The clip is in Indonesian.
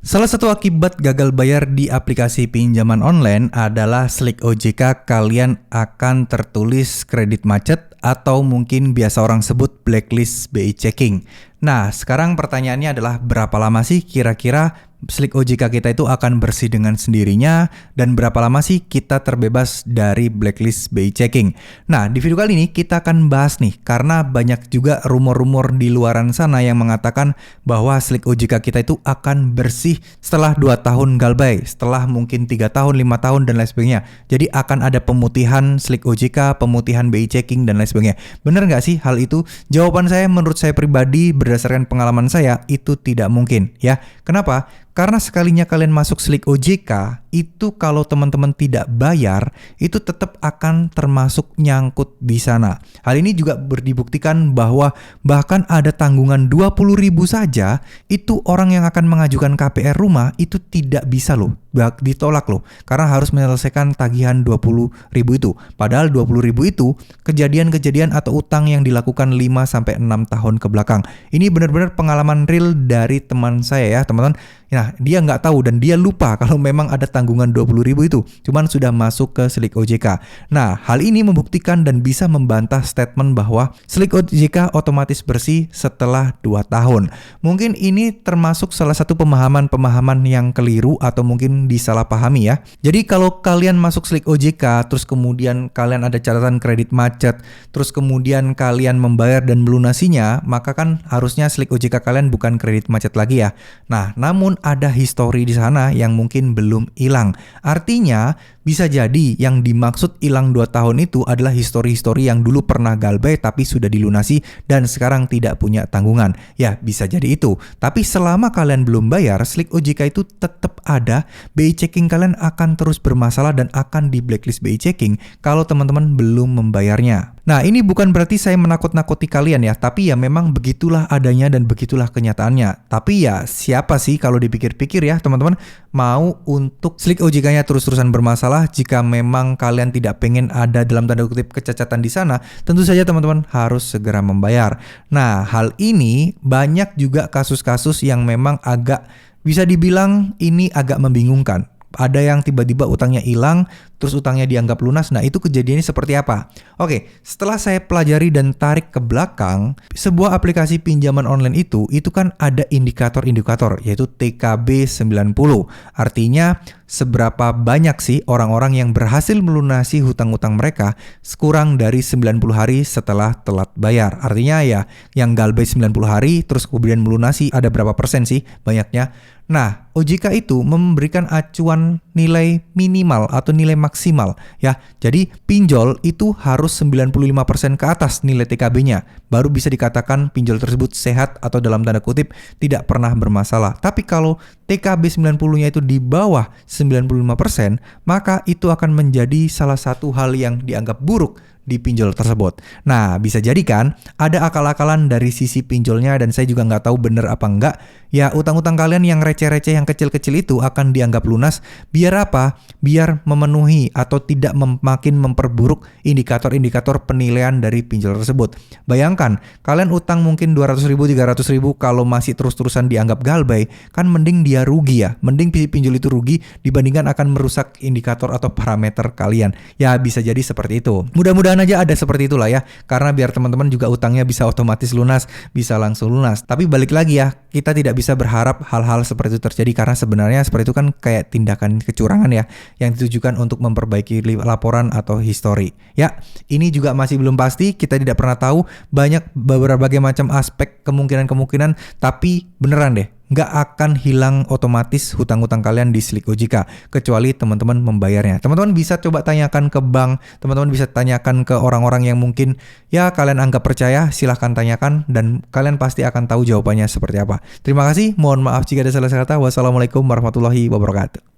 Salah satu akibat gagal bayar di aplikasi pinjaman online adalah Slik OJK kalian akan tertulis kredit macet atau mungkin biasa orang sebut blacklist BI checking. Nah, sekarang pertanyaannya adalah berapa lama sih kira-kira Slik OJK kita itu akan bersih dengan sendirinya dan berapa lama sih kita terbebas dari blacklist BI checking. Nah, di video kali ini kita akan bahas nih karena banyak juga rumor-rumor di luaran sana yang mengatakan bahwa Slik OJK kita itu akan bersih setelah 2 tahun galbay, setelah mungkin 3 tahun, 5 tahun dan lain sebagainya. Jadi akan ada pemutihan Slik OJK, pemutihan BI checking dan lain sebagainya. Bener nggak sih hal itu? Jawaban saya menurut saya pribadi berdasarkan pengalaman saya itu tidak mungkin ya. Kenapa? Karena sekalinya kalian masuk Slik OJK, itu kalau teman-teman tidak bayar, itu tetap akan termasuk nyangkut di sana. Hal ini juga dibuktikan bahwa bahkan ada tanggungan 20.000 saja, itu orang yang akan mengajukan KPR rumah itu tidak bisa loh, ditolak loh. Karena harus menyelesaikan tagihan 20.000 itu. Padahal 20.000 itu kejadian-kejadian atau utang yang dilakukan 5-6 tahun ke belakang. Ini benar-benar pengalaman real dari teman saya ya teman-teman. Nah, dia nggak tahu dan dia lupa kalau memang ada tanggungan 20.000 itu, cuman sudah masuk ke Slik OJK. Nah, hal ini membuktikan dan bisa membantah statement bahwa Slik OJK otomatis bersih setelah 2 tahun. Mungkin ini termasuk salah satu pemahaman-pemahaman yang keliru atau mungkin disalahpahami ya. Jadi kalau kalian masuk Slik OJK, terus kemudian kalian ada catatan kredit macet, terus kemudian kalian membayar dan melunasinya, maka kan harusnya Slik OJK kalian bukan kredit macet lagi ya. Nah, namun ada histori di sana yang mungkin belum hilang. Artinya bisa jadi yang dimaksud hilang 2 tahun itu adalah histori-histori yang dulu pernah galbay tapi sudah dilunasi dan sekarang tidak punya tanggungan. Ya bisa jadi itu. Tapi selama kalian belum bayar, Slik OJK itu tetap ada. BI checking kalian akan terus bermasalah dan akan di blacklist BI checking kalau teman-teman belum membayarnya. Nah, ini bukan berarti saya menakut-nakuti kalian ya, tapi ya memang begitulah adanya dan begitulah kenyataannya. Tapi ya siapa sih kalau dipikir-pikir ya teman-teman mau untuk Slik OJK-nya terus-terusan bermasalah jika memang kalian tidak pengen ada dalam tanda kutip kecacatan di sana, tentu saja teman-teman harus segera membayar. Nah, hal ini banyak juga kasus-kasus yang memang agak bisa dibilang ini agak membingungkan. Ada yang tiba-tiba utangnya hilang, terus utangnya dianggap lunas. Nah, itu kejadiannya seperti apa? Oke, setelah saya pelajari dan tarik ke belakang, sebuah aplikasi pinjaman online itu kan ada indikator-indikator, yaitu TKB 90. Artinya, seberapa banyak sih orang-orang yang berhasil melunasi hutang-hutang mereka kurang dari 90 hari setelah telat bayar. Artinya ya, yang galbay 90 hari, terus kemudian melunasi, ada berapa persen sih banyaknya? Nah, OJK itu memberikan acuan nilai minimal atau nilai maksimal ya. Jadi pinjol itu harus 95% ke atas nilai TKB-nya baru bisa dikatakan pinjol tersebut sehat atau dalam tanda kutip tidak pernah bermasalah. Tapi kalau TKB 90-nya itu di bawah 95%, maka itu akan menjadi salah satu hal yang dianggap buruk di pinjol tersebut. Nah, bisa jadi kan ada akal-akalan dari sisi pinjolnya dan saya juga nggak tahu bener apa enggak. Ya, utang-utang kalian yang receh-receh yang kecil-kecil itu akan dianggap lunas. Biar apa? Biar memenuhi atau tidak makin memperburuk indikator-indikator penilaian dari pinjol tersebut. Bayangkan, kalian utang mungkin 200.000, 300.000 kalau masih terus-terusan dianggap galbay, kan mending dia rugi ya. Mending pinjol itu rugi dibandingkan akan merusak indikator atau parameter kalian. Ya, bisa jadi seperti itu. Mudah-mudahan aja ada seperti itulah ya. Karena biar teman-teman juga utangnya bisa otomatis lunas, bisa langsung lunas. Tapi balik lagi ya, kita tidak bisa berharap hal-hal seperti itu terjadi karena sebenarnya seperti itu kan kayak tindakan kecurangan ya yang ditujukan untuk memperbaiki laporan atau histori. Ya, ini juga masih belum pasti, kita tidak pernah tahu, banyak berbagai macam aspek kemungkinan-kemungkinan, tapi beneran deh nggak akan hilang otomatis hutang-hutang kalian di Slik OJK kecuali teman-teman membayarnya. Teman-teman bisa coba tanyakan ke bank, teman-teman bisa tanyakan ke orang-orang yang mungkin ya kalian anggap percaya, silahkan tanyakan dan kalian pasti akan tahu jawabannya seperti apa. Terima kasih, mohon maaf jika ada salah kata. Wassalamualaikum warahmatullahi wabarakatuh.